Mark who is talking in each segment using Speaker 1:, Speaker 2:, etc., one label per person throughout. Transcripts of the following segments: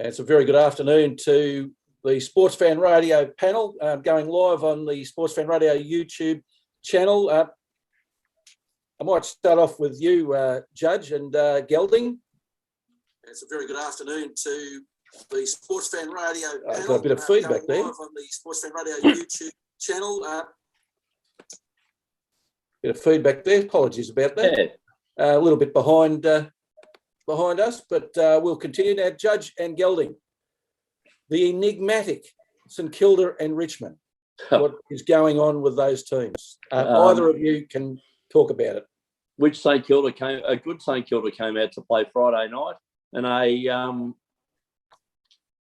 Speaker 1: It's a very good afternoon to the Sportsfan Radio panel going live on the Sportsfan Radio YouTube channel. I might start off with you, Judge, and Gelding. It's a very good afternoon to the Sportsfan Radio panel. Got a bit of feedback there. Live on the Sportsfan Radio YouTube channel. Bit of feedback there. Apologies about that. Yeah. A little bit behind us, but we'll continue now. Judge and Gelding, the enigmatic St Kilda and Richmond. What is going on with those teams? Either of you can talk about it.
Speaker 2: Which St Kilda came? A good St Kilda came out to play Friday night, and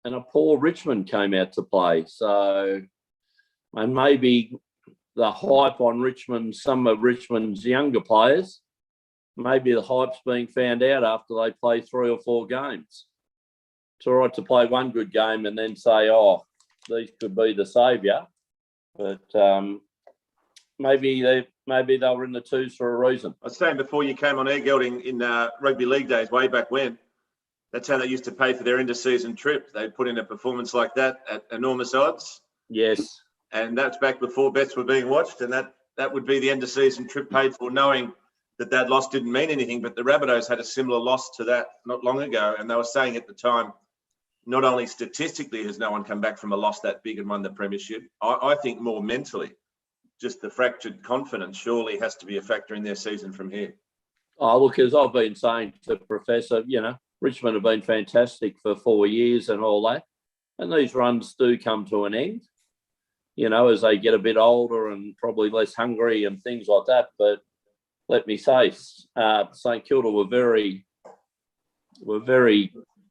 Speaker 2: a poor Richmond came out to play. So, and maybe the hype on Richmond, some of Richmond's younger players. Maybe the hype's being found out after they play 3 or 4 games. It's all right to play one good game and then say, oh, these could be the saviour. But maybe they were in the twos for a reason.
Speaker 3: I was saying before you came on air, Gelding, in rugby league days, way back when, that's how they used to pay for their end-of-season trip. They'd put in a performance like that at enormous odds.
Speaker 2: Yes.
Speaker 3: And that's back before bets were being watched, and that would be the end-of-season trip paid for, knowing that loss didn't mean anything. But the Rabbitohs had a similar loss to that not long ago, and they were saying at the time, not only statistically has no one come back from a loss that big and won the premiership, I think more mentally, just the fractured confidence surely has to be a factor in their season from here.
Speaker 2: Oh, look, as I've been saying to Professor, Richmond have been fantastic for 4 years and all that, and these runs do come to an end, as they get a bit older and probably less hungry and things like that. But let me say, St Kilda were very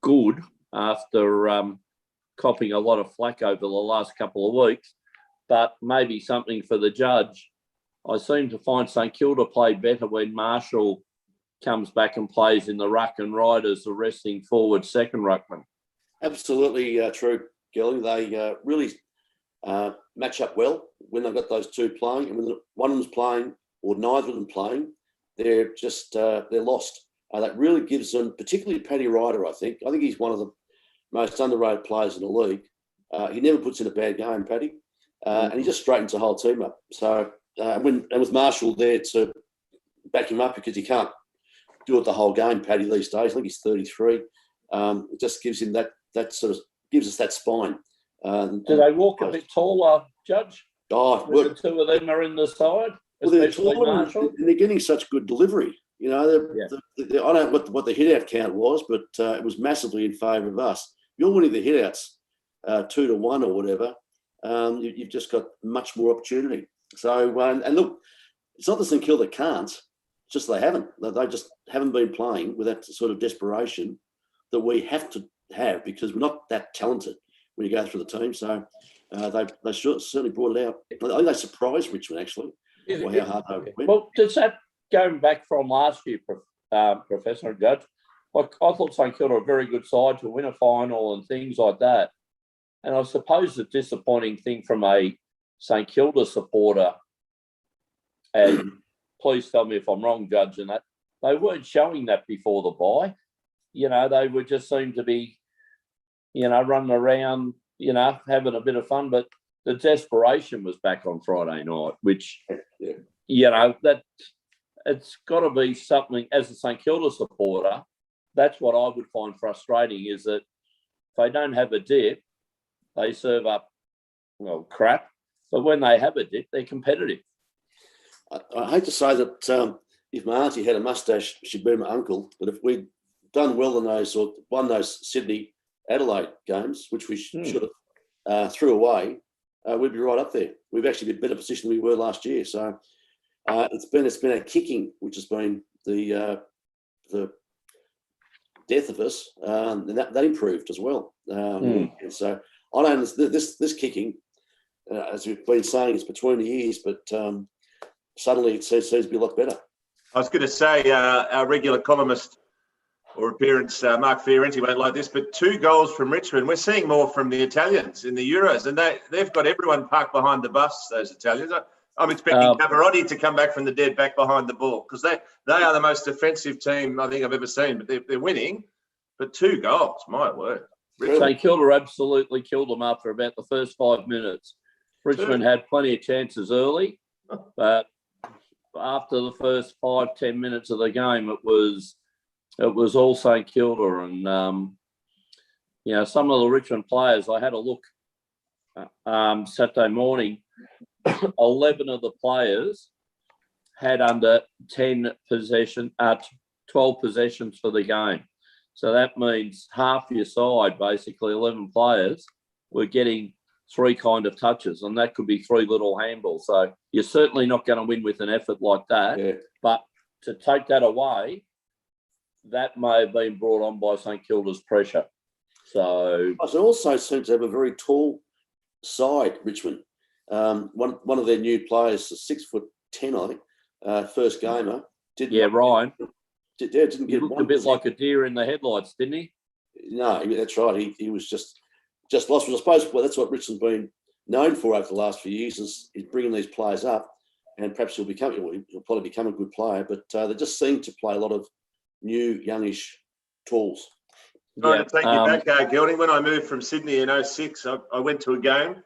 Speaker 2: good after copping a lot of flack over the last couple of weeks. But maybe something for the judge. I seem to find St Kilda played better when Marshall comes back and plays in the ruck and Wright as the resting forward second ruckman.
Speaker 4: Absolutely true, Gelding. They really match up well when they've got those two playing. And when one of them's playing or neither of them playing, they're just they're lost. That really gives them, particularly Paddy Ryder, I think he's one of the most underrated players in the league. He never puts in a bad game, Paddy, and he just straightens the whole team up. So and with Marshall there to back him up, because he can't do it the whole game, Paddy, these days. I think he's 33. It just gives him that sort of gives us that spine.
Speaker 2: Do they walk a bit taller, Judge?
Speaker 4: Oh,
Speaker 2: the two of them are in the side.
Speaker 4: Well, they're taller and they're getting such good delivery. I don't know what the hit-out count was, but it was massively in favour of us. You're winning the hit-outs 2-1 or whatever. You've just got much more opportunity. So, and look, it's not that St Kilda can't, it's just they haven't. They just haven't been playing with that sort of desperation that we have to have, because we're not that talented when you go through the team. So they certainly brought it out. I think they surprised Richmond, actually, by how hard they went.
Speaker 2: Well, does that, going back from last year, Professor and Judge, I thought St Kilda were a very good side to win a final and things like that. And I suppose the disappointing thing from a St Kilda supporter, and please tell me if I'm wrong, Judge, and that they weren't showing that before the bye. They would just seem to be, running around, having a bit of fun. But the desperation was back on Friday night, which, that it's got to be something. As a St Kilda supporter, that's what I would find frustrating, is that if they don't have a dip, they serve up, crap. But when they have a dip, they're competitive.
Speaker 4: I hate to say that if my auntie had a moustache, she'd be my uncle. But if we'd done well in those, or won those Sydney Adelaide games, which we should have threw away, we'd be right up there. We've actually been in a better position than we were last year. So it's been a kicking, which has been the death of us, and that improved as well. And so I don't this kicking, as we've been saying, it's between the ears, but suddenly it seems to be a lot better.
Speaker 3: I was going to say our regular columnist or appearance, Mark Fiorenti, won't like this, but 2 goals from Richmond. We're seeing more from the Italians in the Euros, and they've got everyone parked behind the bus, those Italians. I'm expecting Cavarotti to come back from the dead back behind the ball, because they are the most offensive team I think I've ever seen, but they're winning. But 2 goals, my word.
Speaker 2: St Kilda absolutely killed them after about the first 5 minutes. Richmond had plenty of chances early, but after the first 5-10 minutes of the game, it was all St Kilda. And some of the Richmond players, I had a look Saturday morning. 11 of the players had under 12 possessions for the game. So that means half your side, basically 11 players, were getting 3 kind of touches, and that could be 3 little handballs. So you're certainly not going to win with an effort like that.
Speaker 4: Yeah.
Speaker 2: But to take that away, that may have been brought on by St Kilda's pressure. So
Speaker 4: it also seems to have a very tall side, Richmond. One of their new players, 6'10", I think, first gamer.
Speaker 2: Ryan.
Speaker 4: Didn't
Speaker 2: He
Speaker 4: get
Speaker 2: looked a bit like a deer in the headlights, didn't he?
Speaker 4: No, that's right. He was just lost. But I suppose that's what Richmond's been known for over the last few years is bringing these players up, and perhaps he'll probably become a good player. But they just seem to play a lot of new, youngish talls.
Speaker 3: Trying to take you back, Gelding. When I moved from Sydney in 06, I went to a game,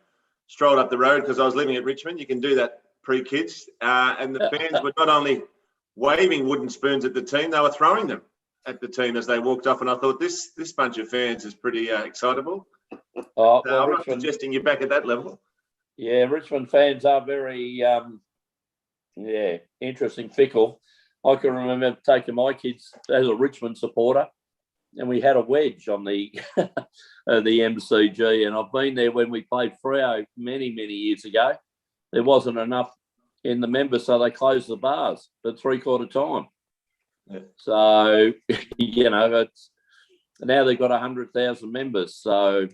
Speaker 3: strolled up the road because I was living at Richmond. You can do that pre-kids. And the fans were not only waving wooden spoons at the team, they were throwing them at the team as they walked off. And I thought, this bunch of fans is pretty excitable.
Speaker 2: Well,
Speaker 3: I'm not suggesting you're back at that level.
Speaker 2: Yeah, Richmond fans are very, interesting, fickle. I can remember taking my kids as a Richmond supporter, and we had a wedge on the the MCG, and I've been there when we played Freo many, many years ago. There wasn't enough in the members, so they closed the bars at 3/4 time.
Speaker 3: Yeah.
Speaker 2: So, it's now they've got 100,000 members. So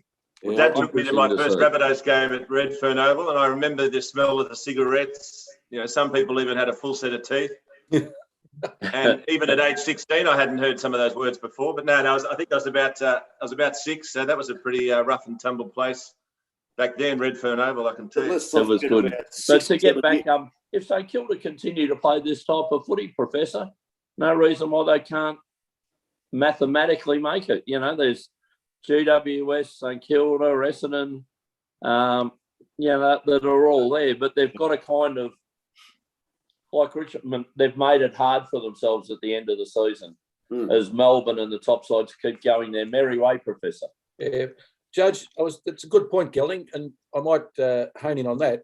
Speaker 3: That took me to my first Rabbitohs game at Redfern Oval, and I remember the smell of the cigarettes. Some people even had a full set of teeth. And even at age 16, I hadn't heard some of those words before. But I think I was about 6, so that was a pretty rough and tumble place back then. Redfern Oval, I can tell you.
Speaker 2: It was good. But to get back, if St Kilda continue to play this type of footy, Professor, no reason why they can't mathematically make it. There's GWS, St Kilda, Essendon, that are all there, but they've got to kind of, like Richmond, they've made it hard for themselves at the end of the season as Melbourne and the top sides keep going their merry way, Professor.
Speaker 1: Yeah, Judge, it's a good point, Gelding, and I might hone in on that.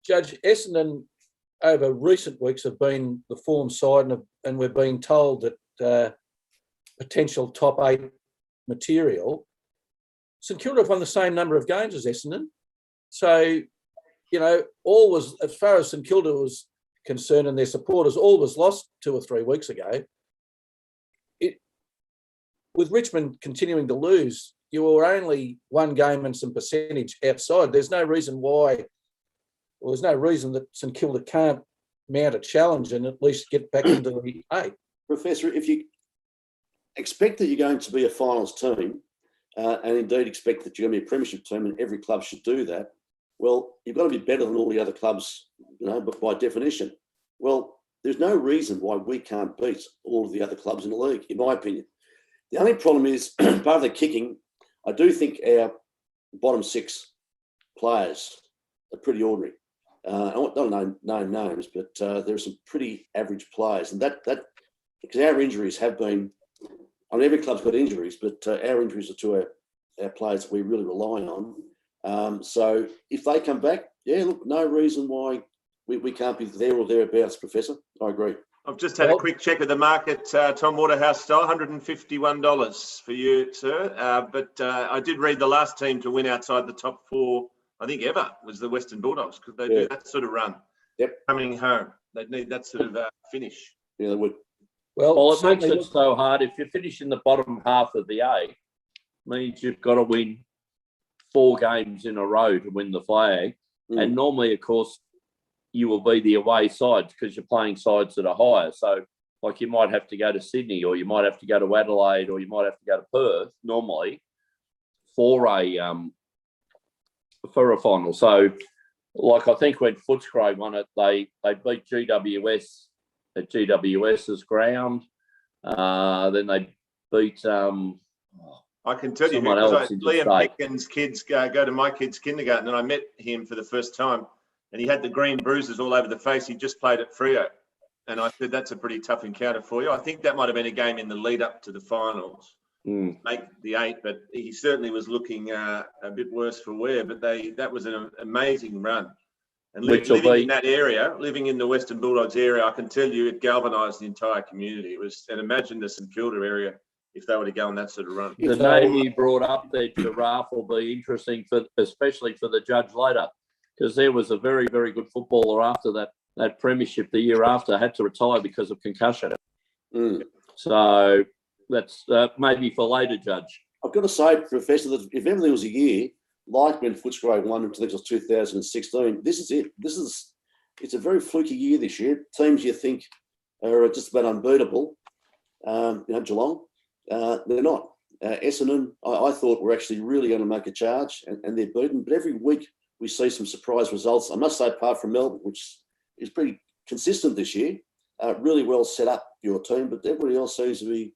Speaker 1: Judge, Essendon over recent weeks have been the form side, and we're being told that potential top 8 material. St Kilda have won the same number of games as Essendon. So, all was, as far as St Kilda was concerned and their supporters, all was lost 2 or 3 weeks ago. With Richmond continuing to lose, you were only 1 game and some percentage outside. There's no reason that St Kilda can't mount a challenge and at least get back into the 8.
Speaker 4: Professor, if you expect that you're going to be a finals team, and indeed expect that you're going to be a premiership team, and every club should do that, well, you've got to be better than all the other clubs, but by definition. Well, there's no reason why we can't beat all of the other clubs in the league, in my opinion. The only problem is, part of the kicking, I do think our bottom 6 players are pretty ordinary. I don't name names, but there are some pretty average players. And that because our injuries have been, every club's got injuries, but our injuries are to our players that we really rely on. So if they come back, no reason why we can't be there or thereabouts, Professor. I agree.
Speaker 3: I've just had a quick check of the market, Tom Waterhouse style, $151 for you, sir. But I did read the last team to win outside the top 4, I think ever, was the Western Bulldogs, because they do that sort of run.
Speaker 4: Yep.
Speaker 3: Coming home. They'd need that sort of finish.
Speaker 4: Yeah, they would.
Speaker 2: Well, it makes it so hard. If you finish in the bottom half of the A, means you've got to win 4 games in a row to win the flag. And normally, of course, you will be the away sides because you're playing sides that are higher. So, like, you might have to go to Sydney, or you might have to go to Adelaide, or you might have to go to Perth normally for a final. So, like, I think when Footscray won it, they beat GWS at GWS's ground. Then they beat,
Speaker 3: I can tell you,
Speaker 2: Someone
Speaker 3: because
Speaker 2: else
Speaker 3: Liam
Speaker 2: interstate.
Speaker 3: Pickens' kids go to my kids' kindergarten, and I met him for the first time, and he had the green bruises all over the face. He just played at Freo, and I said, that's a pretty tough encounter for you. I think that might have been a game in the lead up to the finals, make the 8, but he certainly was looking a bit worse for wear. But that was an amazing run. And living in that area, living in the Western Bulldogs area, I can tell you it galvanised the entire community. It was, and imagine the St Kilda area if they were to go on that sort of run.
Speaker 2: The name you brought up there, Giraffe, will be interesting, especially for the judge later, because there was a very, very good footballer after that premiership the year after, had to retire because of concussion. So that's maybe for later, Judge.
Speaker 4: I've got to say, Professor, that if ever there was a year like when Footscray won, I think it was 2016, this is it. It's a very fluky year this year. Teams you think are just about unbeatable, Geelong, they're not. Essendon, I thought were actually really going to make a charge, and they're beaten. But every week we see some surprise results. I must say, apart from Melbourne, which is pretty consistent this year, really well set up your team, but everybody else seems to be,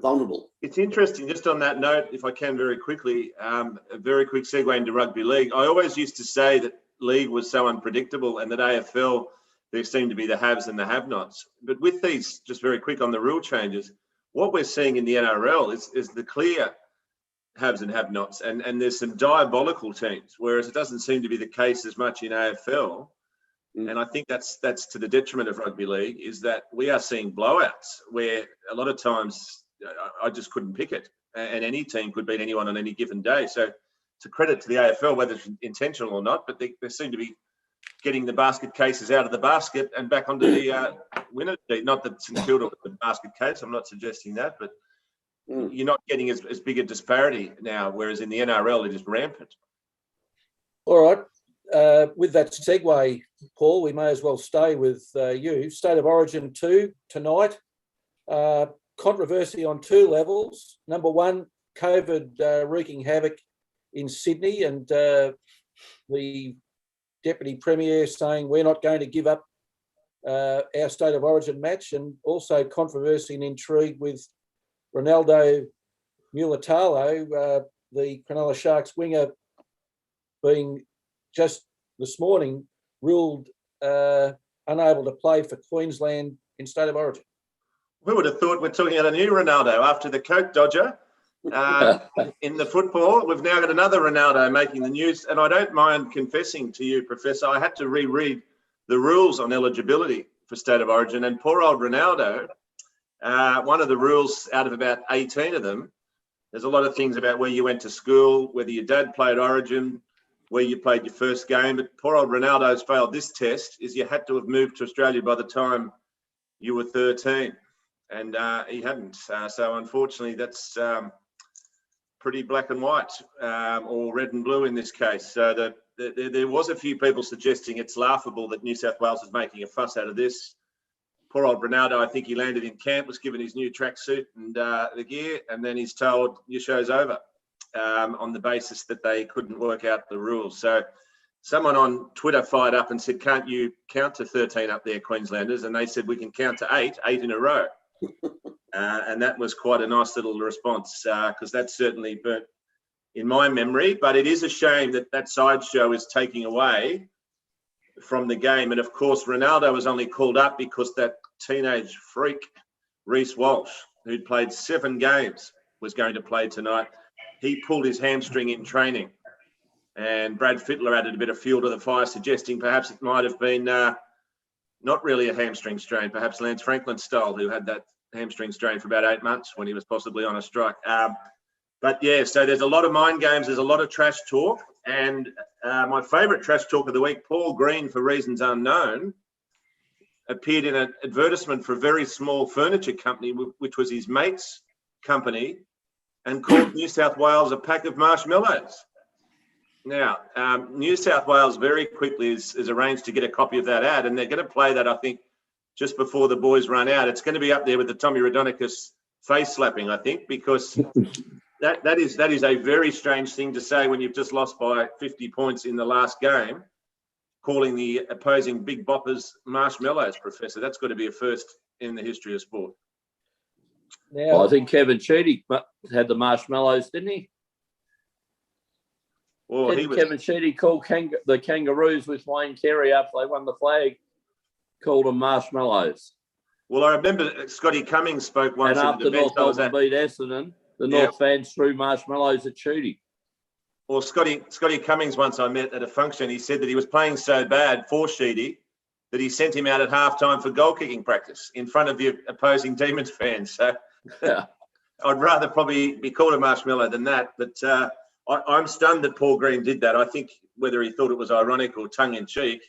Speaker 4: vulnerable.
Speaker 3: It's interesting, just on that note, if I can very quickly, a very quick segue into rugby league. I always used to say that league was so unpredictable and that AFL, there seemed to be the haves and the have-nots. But with these, just very quick on the rule changes, what we're seeing in the NRL is the clear haves and have-nots, and there's some diabolical teams, whereas it doesn't seem to be the case as much in AFL. And I think that's to the detriment of rugby league, is that we are seeing blowouts where a lot of times I just couldn't pick it, and any team could beat anyone on any given day. So it's a credit to the AFL, whether it's intentional or not, but they seem to be getting the basket cases out of the basket and back onto the winner sheet. Not that St Kilda was the basket case, I'm not suggesting that, but you're not getting as big a disparity now, whereas in the NRL it is rampant.
Speaker 1: All right. With that segue, Paul, we may as well stay with you. State of Origin 2 tonight. Controversy on 2 levels. Number one, COVID wreaking havoc in Sydney, and the Deputy Premier saying we're not going to give up our State of Origin match, and also controversy and intrigue with Ronaldo Mulitalo, the Cronulla Sharks winger, being just this morning ruled unable to play for Queensland in State of Origin.
Speaker 3: We would have thought we're talking about a new Ronaldo after the Coke Dodger in the football. We've now got another Ronaldo making the news, and I don't mind confessing to you, Professor, I had to reread the rules on eligibility for State of Origin, and poor old Ronaldo, one of the rules out of about 18 of them, there's a lot of things about where you went to school, whether your dad played Origin, where you played your first game, but poor old Ronaldo's failed this test, is you had to have moved to Australia by the time you were 13, and he hadn't. So unfortunately, that's pretty black and white, or red and blue in this case. So there was a few people suggesting it's laughable that New South Wales is making a fuss out of this. Poor old Ronaldo, I think he landed in camp, was given his new tracksuit and the gear, and then he's told your show's over. On the basis that they couldn't work out the rules. So someone on Twitter fired up and said, can't you count to 13 up there, Queenslanders? And they said, we can count to 8 in a row. And that was quite a nice little response, because that certainly burnt in my memory. But it is a shame that sideshow is taking away from the game. And of course, Ronaldo was only called up because that teenage freak, Reece Walsh, who'd played 7 games, was going to play tonight. He pulled his hamstring in training, and Brad Fittler added a bit of fuel to the fire, suggesting perhaps it might have been not really a hamstring strain, perhaps Lance Franklin style, who had that hamstring strain for about 8 months when he was possibly on a strike. But yeah, so there's a lot of mind games, there's a lot of trash talk, and my favourite trash talk of the week, Paul Green, for reasons unknown, appeared in an advertisement for a very small furniture company, which was his mate's company, and called New South Wales a pack of marshmallows. Now, New South Wales very quickly is arranged to get a copy of that ad, and they're going to play that, I think, just before the boys run out. It's going to be up there with the Tommy Radonicus face slapping, I think, because that is a very strange thing to say when you've just lost by 50 points in the last game, calling the opposing big boppers marshmallows, Professor. That's got to be a first in the history of sport.
Speaker 1: Now,
Speaker 2: Well, I think Kevin Sheedy had the marshmallows, didn't he?
Speaker 3: Well, he
Speaker 2: Didn't
Speaker 3: was.
Speaker 2: Kevin Sheedy call the Kangaroos with Wayne Carey after they won the flag, called them marshmallows?
Speaker 3: Well, I remember Scotty Cummings spoke once
Speaker 2: And
Speaker 3: at
Speaker 2: after
Speaker 3: an event
Speaker 2: North
Speaker 3: I was
Speaker 2: Melbourne
Speaker 3: at.
Speaker 2: beat Essendon, the
Speaker 3: Yeah.
Speaker 2: North fans threw marshmallows at Sheedy.
Speaker 3: Well, Scotty Cummings once I met at a function, he said that he was playing so bad for Sheedy that he sent him out at halftime for goal kicking practice in front of the opposing Demons fans. So
Speaker 2: Yeah.
Speaker 3: I'd rather probably be called a marshmallow than that. But I'm stunned that Paul Green did that. I think whether he thought it was ironic or tongue in cheek,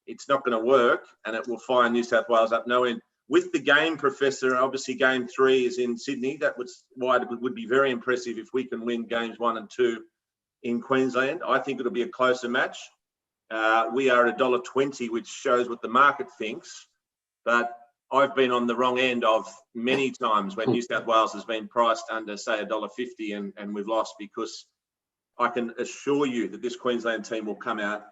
Speaker 3: it's not going to work, and it will fire New South Wales up no end. With the game, Professor, obviously game 3 is in Sydney. That was why it would be very impressive if we can win games 1 and 2 in Queensland. I think it'll be a closer match. We are at $1.20, which shows what the market thinks. But I've been on the wrong end of many times when New South Wales has been priced under, say, $1.50 and we've lost, because I can assure you that this Queensland team will come out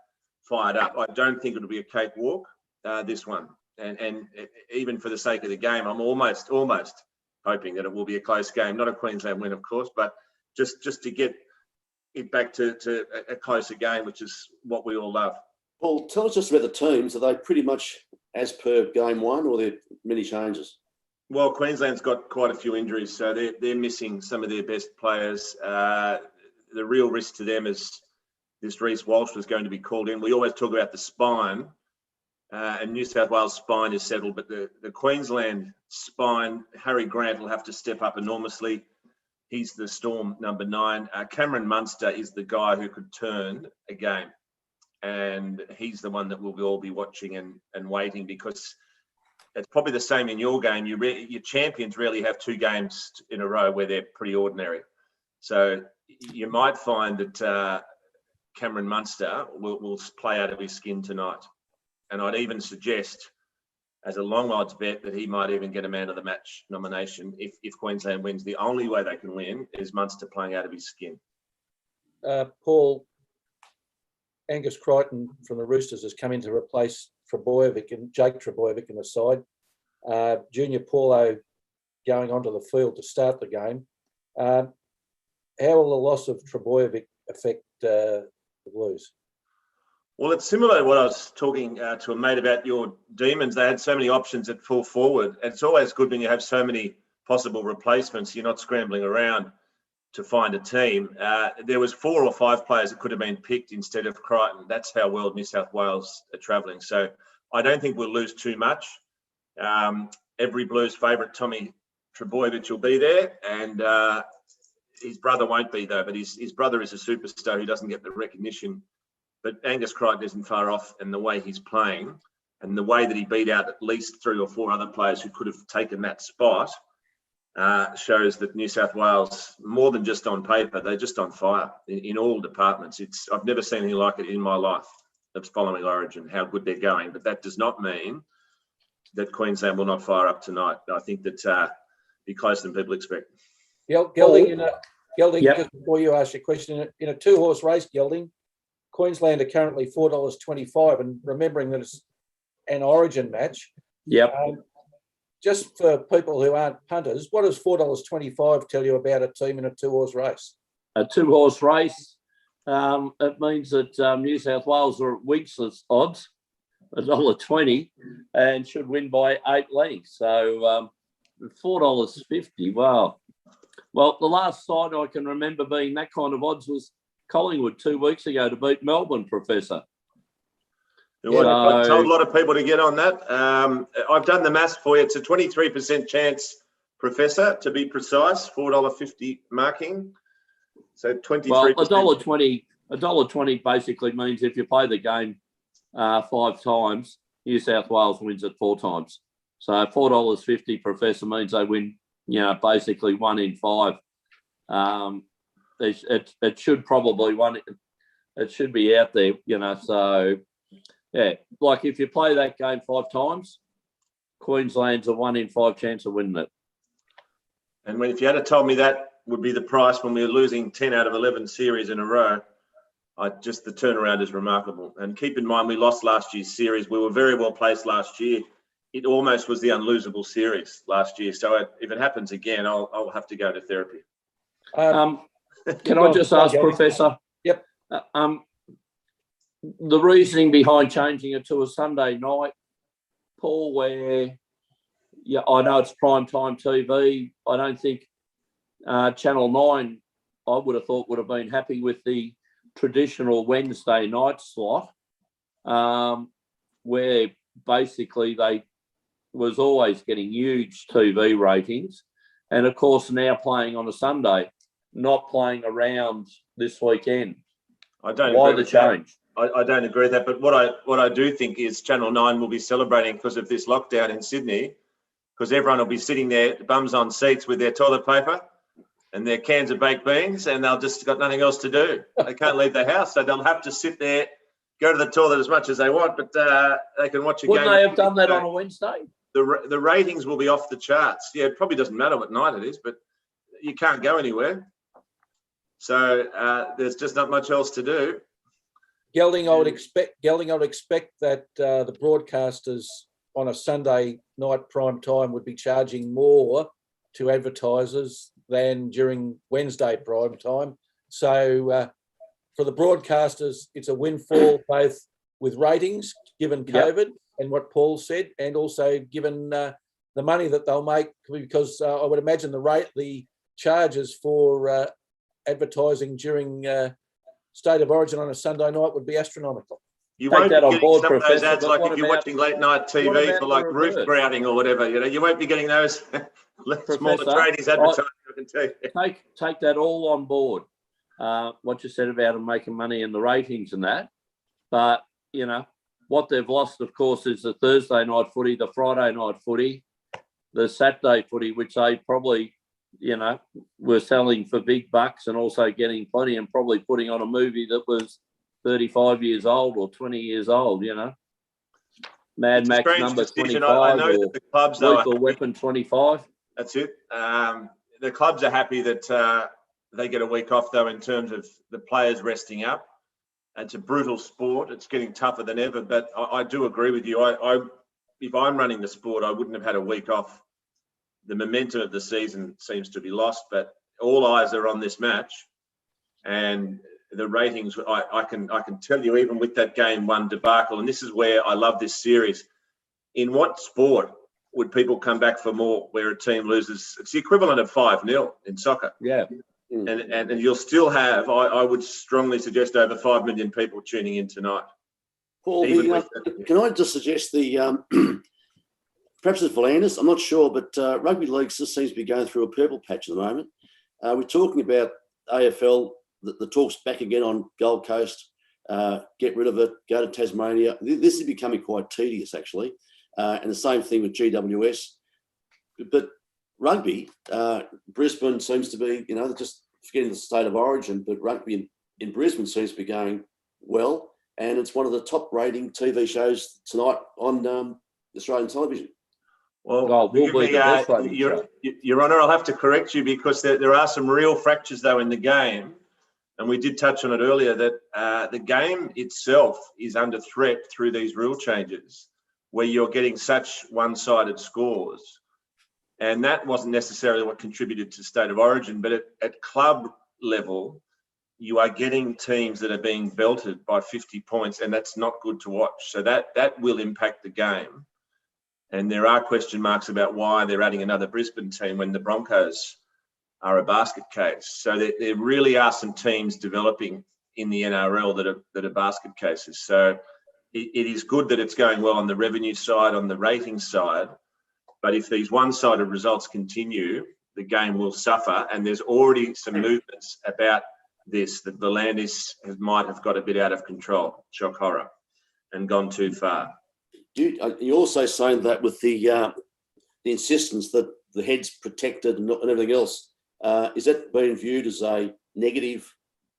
Speaker 3: fired up. I don't think it'll be a cakewalk, this one. And even for the sake of the game, I'm almost hoping that it will be a close game. Not a Queensland win, of course, but just to get it back to a closer game, which is what we all love.
Speaker 4: Paul, tell us just about the teams. Are they pretty much as per game 1, or are there many changes?
Speaker 3: Well, Queensland's got quite a few injuries, so they're missing some of their best players. The real risk to them is this Reece Walsh was going to be called in. We always talk about the spine, and New South Wales spine is settled, but the Queensland spine, Harry Grant will have to step up enormously. He's the Storm number 9. Cameron Munster is the guy who could turn a game, and he's the one that we'll all be watching and waiting, because it's probably the same in your game. Your champions rarely have 2 games in a row where they're pretty ordinary. So you might find that Cameron Munster will play out of his skin tonight. And I'd even suggest, as a long odds bet, that he might even get a man of the match nomination if Queensland wins. The only way they can win is Munster playing out of his skin.
Speaker 1: Paul, Angus Crichton from the Roosters has come in to replace Trebojevic and Jake Trebojevic in the side. Junior Paulo going onto the field to start the game. How will the loss of Trebojevic affect the Blues?
Speaker 3: Well, it's similar to what I was talking to a mate about your Demons. They had so many options at full forward. It's always good when you have so many possible replacements. You're not scrambling around to find a team. There was 4 or 5 players that could have been picked instead of Crichton. That's how well New South Wales are travelling. So I don't think we'll lose too much. Every Blues favourite, Tommy Trebojevic, will be there, and his brother won't be, though. But his brother is a superstar who doesn't get the recognition. But Angus Crichton isn't far off, and the way he's playing and the way that he beat out at least 3 or 4 other players who could have taken that spot shows that New South Wales, more than just on paper, they're just on fire in all departments. I've never seen anything like it in my life of following Origin, how good they're going. But that does not mean that Queensland will not fire up tonight. I think that be closer than people expect.
Speaker 1: Gelding,
Speaker 2: Yep.
Speaker 1: just before you ask your question, in a 2-horse race, Gelding, Queensland are currently $4.25, and remembering that it's an Origin match.
Speaker 2: Yep.
Speaker 1: Just for people who aren't punters, what does $4.25 tell you about a team in a 2-horse race?
Speaker 2: A 2-horse race, it means that New South Wales are at Winx's odds, $1.20, and should win by 8 lengths. So $4.50, wow. Well, the last side I can remember being that kind of odds was Collingwood 2 weeks ago to beat Melbourne, Professor.
Speaker 3: I told a lot of people to get on that. I've done the maths for you. It's a 23% chance, Professor, to be precise, $4.50 marking. So 23%.
Speaker 2: Well, $1.20 basically means if you play the game 5 times, New South Wales wins it 4 times. So $4.50, Professor, means they win, basically 1 in 5. It should probably it should be out there, so yeah, like if you play that game 5 times, Queensland's a 1 in 5 chance of winning it.
Speaker 3: And if you had told me that would be the price when we were losing 10 out of 11 series in a row, the turnaround is remarkable. And keep in mind, we lost last year's series. We were very well placed last year it almost was the unlosable series last year. So if it happens again, I'll have to go to therapy.
Speaker 2: Can I just ask, Professor?
Speaker 1: Yep.
Speaker 2: The reasoning behind changing it to a Sunday night, Paul, where, yeah, I know it's prime time TV. I don't think Channel 9, I would have thought, would have been happy with the traditional Wednesday night slot, where basically they was always getting huge TV ratings. And of course, now playing on a Sunday, not playing around this weekend.
Speaker 3: I don't
Speaker 2: Why
Speaker 3: agree
Speaker 2: the
Speaker 3: with that.
Speaker 2: change?
Speaker 3: I don't agree with that. But what I do think is Channel 9 will be celebrating because of this lockdown in Sydney, because everyone will be sitting there, bums on seats with their toilet paper and their cans of baked beans, and they'll just got nothing else to do. They can't leave the house, so they'll have to sit there, go to the toilet as much as they want, but they can watch a game.
Speaker 2: Wouldn't they have done that on a Wednesday?
Speaker 3: The ratings will be off the charts. Yeah, it probably doesn't matter what night it is, but you can't go anywhere. So there's just not much else to do.
Speaker 1: Gelding, I would expect that the broadcasters on a Sunday night prime time would be charging more to advertisers than during Wednesday prime time. So for the broadcasters, it's a windfall, both with ratings, given COVID and what Paul said, and also given the money that they'll make, because I would imagine the charges for advertising during State of Origin on a Sunday night would be astronomical.
Speaker 3: You
Speaker 2: Take
Speaker 3: won't
Speaker 2: that
Speaker 3: be
Speaker 2: on
Speaker 3: getting
Speaker 2: board,
Speaker 3: some of those
Speaker 2: Professor,
Speaker 3: ads
Speaker 2: but
Speaker 3: like
Speaker 2: what
Speaker 3: if you're
Speaker 2: about-
Speaker 3: watching late night
Speaker 2: what
Speaker 3: TV
Speaker 2: about
Speaker 3: for like
Speaker 2: the
Speaker 3: roof
Speaker 2: reverse?
Speaker 3: grouting or whatever. You won't be getting those smaller
Speaker 2: Professor,
Speaker 3: tradies advertising. I can tell you.
Speaker 2: Take that all on board, what you said about them making money and the ratings and that. But, you know, what they've lost, of course, is the Thursday night footy, the Friday night footy, the Saturday footy, which they probably, you know, were selling for big bucks and also getting plenty and probably putting on a movie that was 35 years old or 20 years old, you know. Mad
Speaker 3: It's a
Speaker 2: Max
Speaker 3: strange
Speaker 2: number
Speaker 3: decision.
Speaker 2: 25
Speaker 3: I know
Speaker 2: or
Speaker 3: that the clubs, though,
Speaker 2: Lethal Weapon 25.
Speaker 3: that's it. The clubs are happy that they get a week off, though, in terms of the players resting up. It's a brutal sport. It's getting tougher than ever. But I do agree with you. If I'm running the sport, I wouldn't have had a week off. The momentum of the season seems to be lost, but all eyes are on this match. And the ratings, I can tell you, even with that game one debacle, and this is where I love this series. In what sport would people come back for more where a team loses? It's the equivalent of 5-0 in soccer.
Speaker 2: Yeah.
Speaker 3: And you'll still have, I would strongly suggest, over 5 million people tuning in tonight.
Speaker 4: Paul, can I just suggest perhaps it's Volandis, I'm not sure, but rugby league just seems to be going through a purple patch at the moment. We're talking about AFL, the talk's back again on Gold Coast, get rid of it, go to Tasmania. This is becoming quite tedious, actually. And the same thing with GWS. But rugby, Brisbane seems to be, you know, just forgetting the State of Origin, but rugby in Brisbane seems to be going well. And it's one of the top rating TV shows tonight on Australian television.
Speaker 3: Well, Your Honour, I'll have to correct you because there are some real fractures, though, in the game. And we did touch on it earlier that the game itself is under threat through these rule changes where you're getting such one-sided scores. And that wasn't necessarily what contributed to State of Origin, but at club level, you are getting teams that are being belted by 50 points, and that's not good to watch. So that will impact the game. And there are question marks about why they're adding another Brisbane team when the Broncos are a basket case. So there really are some teams developing in the NRL that are basket cases. So it is good that it's going well on the revenue side, on the rating side. But if these one-sided results continue, the game will suffer. And there's already some movements about this, that Volandis might have got a bit out of control, shock horror, and gone too far.
Speaker 4: You're also saying that with the insistence that the head's protected and everything else, is that being viewed as a negative,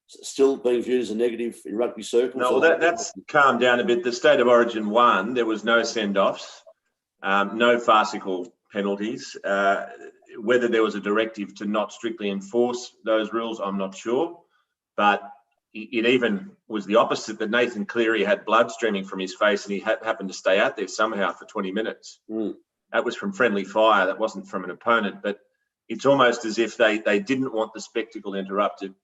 Speaker 4: still being viewed as a negative in rugby circles?
Speaker 3: No, well, that's calmed down a bit. The State of Origin 1, there was no send-offs, no farcical penalties. Whether there was a directive to not strictly enforce those rules, I'm not sure. But it even was the opposite, that Nathan Cleary had blood streaming from his face and he happened to stay out there somehow for 20 minutes. That was from friendly fire. That wasn't from an opponent, but it's almost as if they didn't want the spectacle interrupted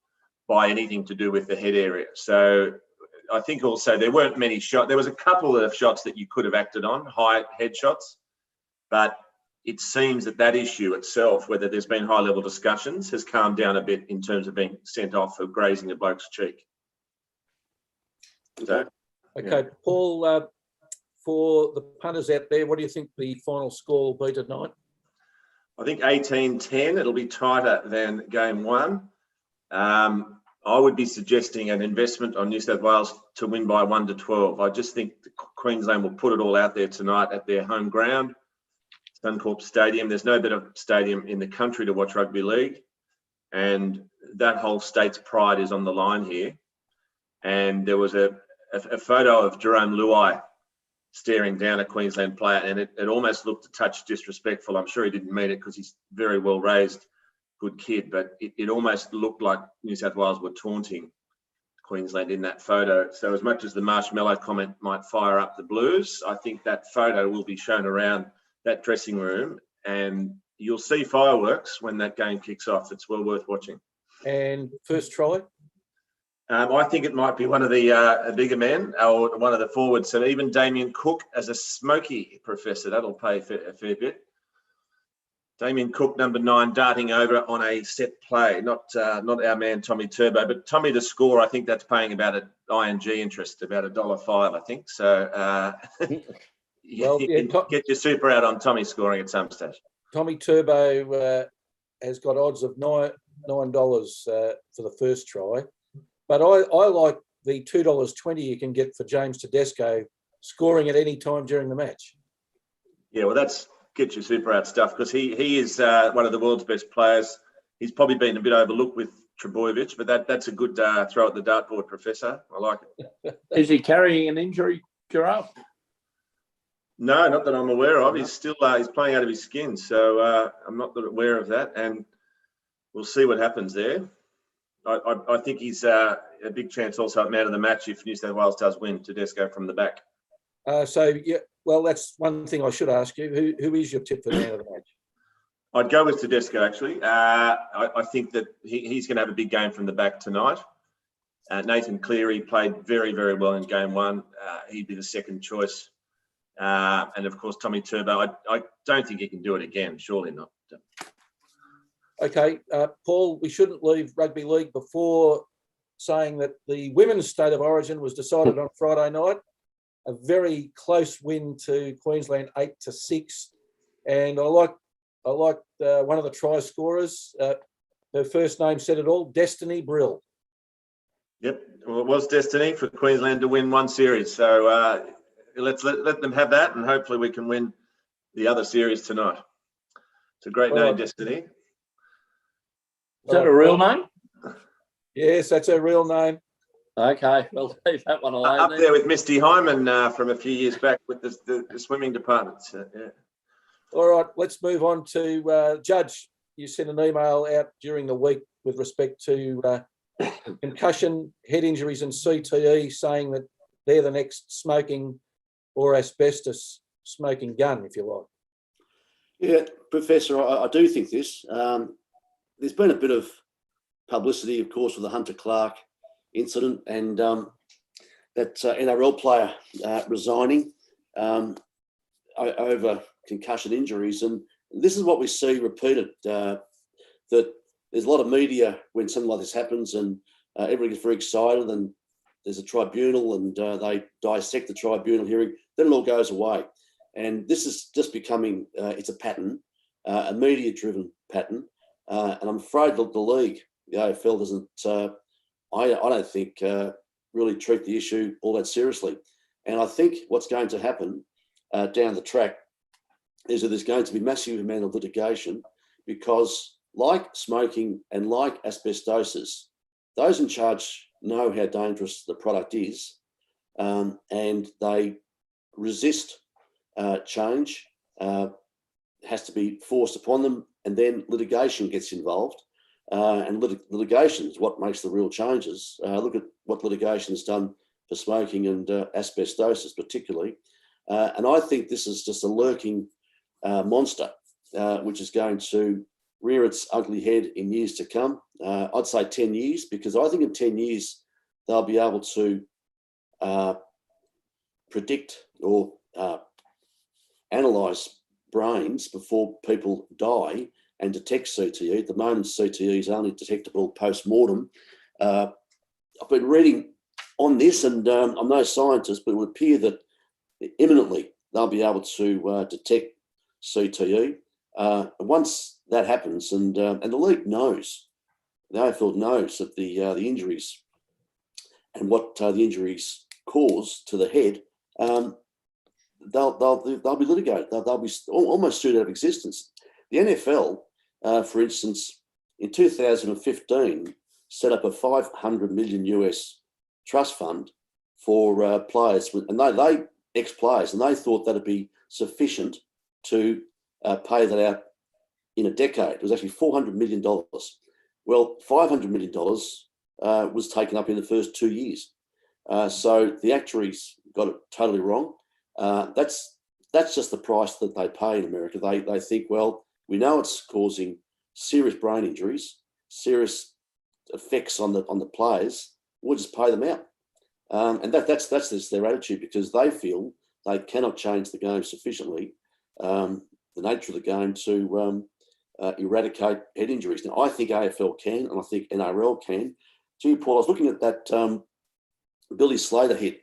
Speaker 3: by anything to do with the head area. So I think also there weren't many shots. There was a couple of shots that you could have acted on, high head shots, but it seems that issue itself, whether there's been high-level discussions, has calmed down a bit in terms of being sent off for grazing a bloke's cheek. So,
Speaker 1: Okay,
Speaker 3: yeah.
Speaker 1: Paul, for the punters out there, what do you think the final score will be tonight?
Speaker 3: I think 18-10, it'll be tighter than game one. I would be suggesting an investment on New South Wales to win by 1-12. I just think Queensland will put it all out there tonight at their home ground, Suncorp Stadium. There's no better stadium in the country to watch rugby league, and that whole state's pride is on the line here. And there was a photo of Jerome Luai staring down a Queensland player, and it almost looked a touch disrespectful. I'm sure he didn't mean it because he's very well raised, good kid, but it almost looked like New South Wales were taunting Queensland in that photo. So as much as the marshmallow comment might fire up the Blues, I think that photo will be shown around that dressing room, and you'll see fireworks when that game kicks off. It's well worth watching.
Speaker 1: And first try?
Speaker 3: I think it might be one of the bigger men or one of the forwards. So even Damien Cook as a smoky professor, that'll pay a fair bit. Damien Cook, number 9, darting over on a set play. Not our man Tommy Turbo, but Tommy to score. I think that's paying about an ING interest, about $1.05, I think. So
Speaker 1: Well,
Speaker 3: you can get your super out on Tommy scoring at some stage.
Speaker 1: Tommy Turbo has got odds of $9 for the first try. But I like the $2.20 you can get for James Tedesco scoring at any time during the match.
Speaker 3: Yeah, well, that's get your super out stuff, because he is one of the world's best players. He's probably been a bit overlooked with Trebojevic, but that's a good throw at the dartboard, Professor. I like it.
Speaker 2: Is he carrying an injury, Giraffe?
Speaker 3: No, not that I'm aware of. He's still he's playing out of his skin, so I'm not aware of that, and we'll see what happens there. I think he's a big chance also at man of the match if New South Wales does win, Tedesco from the back.
Speaker 1: So, yeah, well, that's one thing I should ask you. Who is your tip for the man of the match?
Speaker 3: I'd go with Tedesco, actually. I think that he's going to have a big game from the back tonight. Nathan Cleary played very, very well in game one. He'd be the second choice. And, of course, Tommy Turbo. I don't think he can do it again. Surely not.
Speaker 1: Okay, Paul, we shouldn't leave rugby league before saying that the women's state of origin was decided on Friday night. A very close win to Queensland, 8-6. And I like one of the try scorers. Her first name said it all, Destiny Brill.
Speaker 3: Yep, well, it was destiny for Queensland to win one series. So let's let them have that, and hopefully we can win the other series tonight. It's a great name, Destiny.
Speaker 2: Is that a real name?
Speaker 1: Yes, that's her real name.
Speaker 2: Okay, well, leave that one alone.
Speaker 3: Up there with Misty Hyman from a few years back with the swimming department. So, yeah.
Speaker 1: All right, let's move on to Judge. You sent an email out during the week with respect to concussion, head injuries and CTE, saying that they're the next smoking or asbestos smoking gun, if you like.
Speaker 4: Yeah, Professor, I do think this. There's been a bit of publicity, of course, with the Hunter Clark incident and that NRL player resigning over concussion injuries. And this is what we see repeated, that there's a lot of media when something like this happens and everybody gets very excited and there's a tribunal and they dissect the tribunal hearing, then it all goes away. And this is just becoming, it's a pattern, a media-driven pattern. And I'm afraid that the league, the AFL, doesn't, I don't think, really treat the issue all that seriously. And I think what's going to happen down the track is that there's going to be massive amount of litigation because, like smoking and like asbestosis, those in charge know how dangerous the product is, and they resist change. Has to be forced upon them, and then litigation gets involved. and litigation is what makes the real changes. Look at what litigation has done for smoking and asbestosis particularly. And I think this is just a lurking monster, which is going to rear its ugly head in years to come. I'd say 10 years, because I think in 10 years, they'll be able to predict or analyse brains before people die and detect CTE. At the moment, CTE is only detectable post-mortem. I've been reading on this, and I'm no scientist, but it would appear that imminently they'll be able to detect CTE. Once that happens, and the league knows, the AFL knows that the injuries and what the injuries cause to the head, they'll be litigated. They'll be almost sued out of existence. The NFL, for instance, in 2015, set up a $500 million US trust fund for players, and they ex-players, and they thought that'd be sufficient to pay that out in a decade. It was actually $400 million. Well, $500 million was taken up in the first 2 years. So the actuaries got it totally wrong. That's just the price that they pay in America. They think, well, we know it's causing serious brain injuries, serious effects on the players. We'll just pay them out, and that's just their attitude, because they feel they cannot change the game sufficiently, the nature of the game, to eradicate head injuries. Now, I think AFL can, and I think NRL can. Gee, Paul, I was looking at that Billy Slater hit,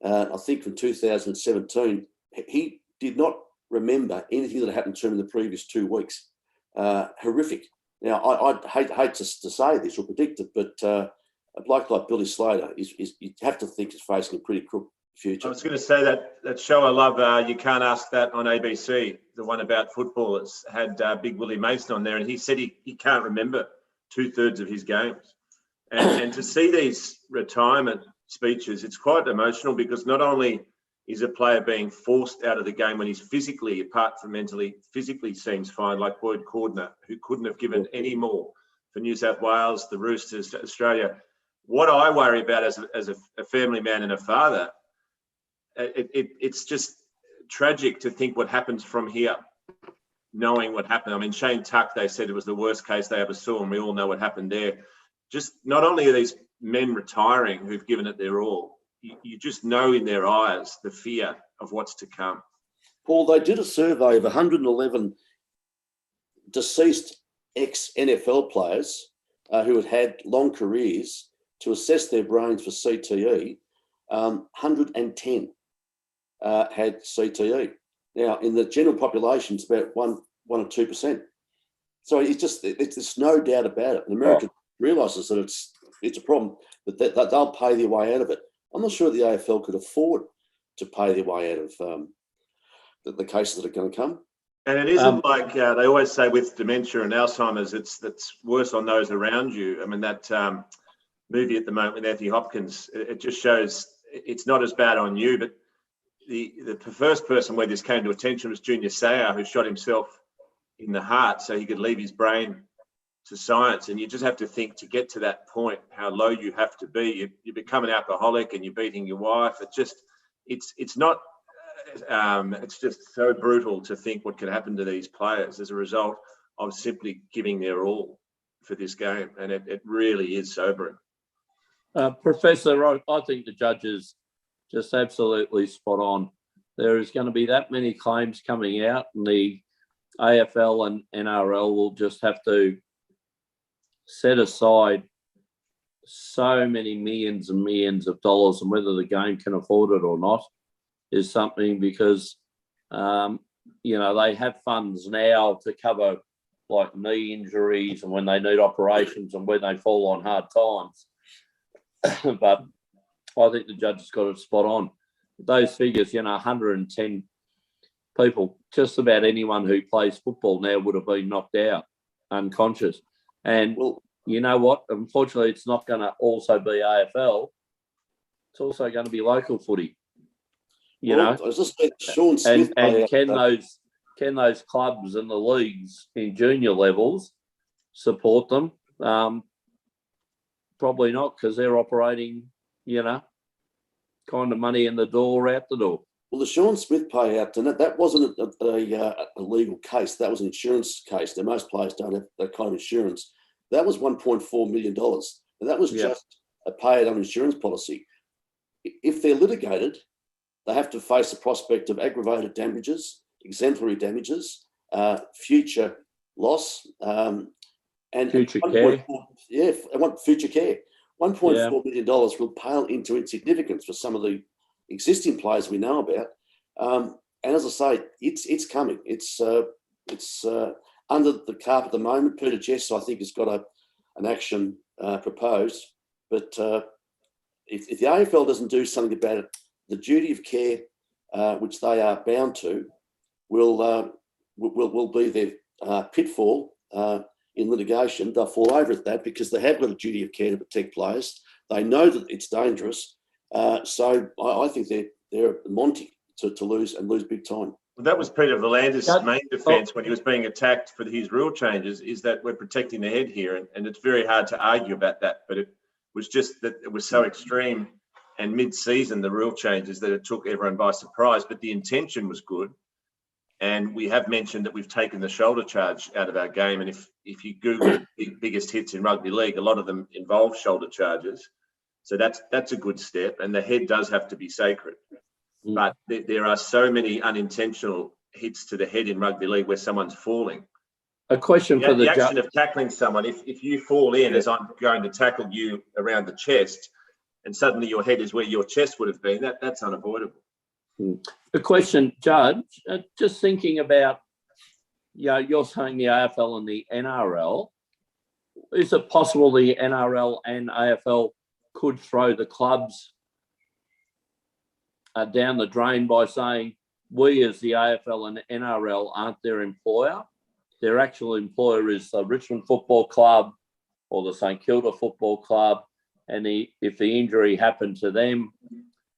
Speaker 4: I think from 2017. He did not remember anything that happened to him in the previous 2 weeks. Horrific. Now, I'd hate to say this or predict it, but a bloke like Billy Slater, you have to think is facing a pretty crook future.
Speaker 3: I was going to say that show I love, You Can't Ask That, on ABC, the one about football. It's had Big Willie Mason on there, and he said he can't remember 2/3 of his games. And to see these retirement speeches, it's quite emotional, because not only is a player being forced out of the game when he's physically, apart from mentally, physically seems fine, like Boyd Cordner, who couldn't have given any more for New South Wales, the Roosters, Australia. What I worry about as a family man and a father, it's just tragic to think what happens from here, knowing what happened. I mean, Shane Tuck, they said it was the worst case they ever saw, and we all know what happened there. Just not only are these men retiring who've given it their all, you just know in their eyes the fear of what's to come.
Speaker 4: Paul, they did a survey of 111 deceased ex-NFL players who had had long careers to assess their brains for CTE. 110 had CTE. Now, in the general population, it's about 1 or 2%. So it's no doubt about it. And America realises that it's a problem, but that they'll pay their way out of it. I'm not sure the AFL could afford to pay their way out of the cases that are going to come.
Speaker 3: And it isn't like they always say with dementia and Alzheimer's, that's worse on those around you. I mean, that movie at the moment with Anthony Hopkins, it just shows it's not as bad on you. But the first person where this came to attention was Junior Seau, who shot himself in the heart so he could leave his brain to science. And you just have to think, to get to that point, how low you have to be. You become an alcoholic and you're beating your wife. It's just so brutal to think what could happen to these players as a result of simply giving their all for this game. And it really is sobering.
Speaker 2: Professor, I think the judge is just absolutely spot on. There is going to be that many claims coming out, and the AFL and NRL will just have to set aside so many millions and millions of dollars, and whether the game can afford it or not is something, because they have funds now to cover like knee injuries and when they need operations and when they fall on hard times. But I think the judge has got it spot on. Those figures, 110 people, just about anyone who plays football now would have been knocked out unconscious. And you know what? Unfortunately, it's not going to also be AFL. It's also going to be local footy. I was just Sean Smith. And can those clubs and the leagues in junior levels support them? Probably not, because they're operating, kind of money in the door, out the door.
Speaker 4: Well, the Sean Smith payout, and that wasn't a legal case. That was an insurance case. Now, most players don't have that kind of insurance. That was $1.4 million. And that was just a payout on insurance policy. If they're litigated, they have to face the prospect of aggravated damages, exemplary damages, future loss, and
Speaker 2: Future care.
Speaker 4: I want future care. $1.4 million will pale into insignificance for some of the existing players we know about. And as I say, it's coming. It's under the carpet at the moment. Peter Jess, I think, has got an action proposed. But if the AFL doesn't do something about it, the duty of care, which they are bound to, will be their pitfall in litigation. They'll fall over at that because they have got a duty of care to protect players. They know that it's dangerous. So I think they're Monty to lose big time.
Speaker 3: Well, that was Peter Volander's main defence when he was being attacked for his rule changes, is that we're protecting the head here. And it's very hard to argue about that. But it was just that it was so extreme and mid-season, the rule changes, that it took everyone by surprise. But the intention was good. And we have mentioned that we've taken the shoulder charge out of our game. And if you Google the biggest hits in rugby league, a lot of them involve shoulder charges. So that's a good step. And the head does have to be sacred. But there are so many unintentional hits to the head in rugby league where someone's falling.
Speaker 2: A question for the
Speaker 3: action of tackling someone. If you fall in as I'm going to tackle you around the chest, and suddenly your head is where your chest would have been, that's unavoidable.
Speaker 2: The question, Judge, just thinking about, you're saying the AFL and the NRL. Is it possible the NRL and AFL could throw the clubs down the drain by saying we as the AFL and NRL aren't their employer? Their actual employer is the Richmond Football Club or the St Kilda Football Club. And if the injury happened to them,